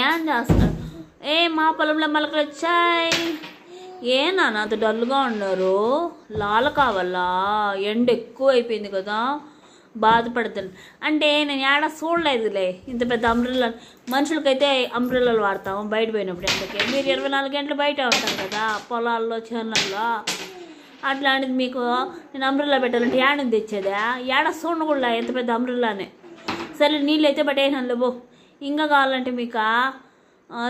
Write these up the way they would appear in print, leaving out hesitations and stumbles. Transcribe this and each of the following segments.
ఏం చేస్తున్నారు? మా పొలంలో మొలకలు వచ్చాయి. ఏనా అంత డల్గా ఉన్నారు? లాల కావాలా? ఎండ ఎక్కువ అయిపోయింది కదా, బాధపడుతుంది. అంటే నేను ఏడా చూడలేదులే ఇంత పెద్ద అంబ్రెల్లా. మనుషులకైతే అంబ్రెల్లాలు వాడతాము బయట పోయినప్పుడు. ఎందుకే మీరు 24 గంటలు బయట ఉంటారు కదా పొలాల్లో చేనుల్లో. అట్లాంటిది మీకు నేను అంబ్రెల్లా పెట్టాలంటే ఏడని తెచ్చేదా? ఏడ చూడకూడలే ఎంత పెద్ద అంబ్రెల్లానే. సరే నీళ్ళు అయితే పట్టేసాను లేబో. ఇంకా కావాలంటే మీకు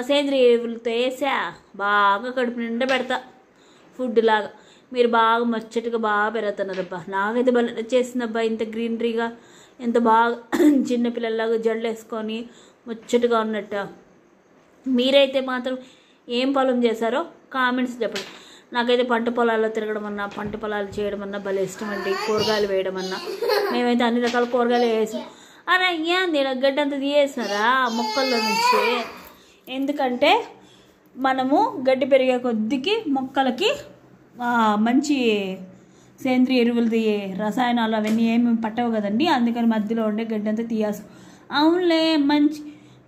సేంద్రియ ఎరువులతో వేసా బాగా కడుపు నిండా పెడతా ఫుడ్ లాగా. మీరు బాగా ముచ్చటగా బాగా పెరుగుతున్నారబ్బా. నాకైతే బల చేసిందబ్బా, ఇంత గ్రీనరీగా ఎంత బాగా చిన్నపిల్లలాగా జల్లు వేసుకొని ముచ్చటగా ఉన్నట్టు. మీరైతే మాత్రం ఏం పొలం చేశారో కామెంట్స్ చెప్పండి. నాకైతే పంట పొలాల్లో తిరగడం అన్నా, పంట పొలాలు చేయడం అన్నా భలే ఇష్టం అండి. కూరగాయలు వేయడం అన్నా మేమైతే అన్ని రకాల కూరగాయలు వేసాం. అరే ఏంది గడ్డంతా తీయేసినారా మొక్కల్లో నుంచి? ఎందుకంటే మనము గడ్డి పెరిగే కొద్దికి మొక్కలకి మంచి సేంద్రియ ఎరువులది రసాయనాలు అవన్నీ ఏమి పట్టవు కదండి. అందుకని మధ్యలో ఉండే గడ్డంతా తీయాల్సి. అవునులే, మంచి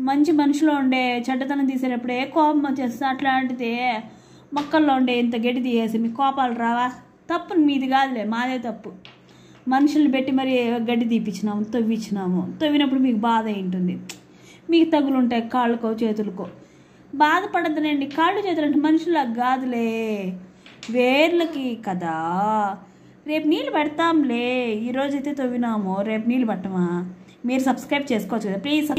మంచి మనిషిలో ఉండే చెడ్డతనం తీసేటప్పుడే కోపం వచ్చేస్తుంది. అట్లాంటిది మొక్కల్లో ఉండే ఇంత గడ్డి తీయేసి మీకు కోపాలు రావా? తప్పు మీది కాదులే, మాదే తప్పు. మనుషుల్ని పెట్టి మరి గడ్డి తీపిచ్చినాము, తవ్విచ్చినాము. తవ్వినప్పుడు మీకు బాధ ఉంటుంది, మీకు తగులుంటాయి కాళ్ళకో చేతులకో. బాధపడద్దునండి. కాళ్ళు చేతులు అంటే మనుషులకు కాదులే, వేర్లకి కదా. రేపు నీళ్ళు పెడతాంలే. ఈరోజైతే తవ్వినాము, రేపు నీళ్ళు పట్టమా? మీరు సబ్స్క్రైబ్ చేసుకోవచ్చు కదా ప్లీజ్.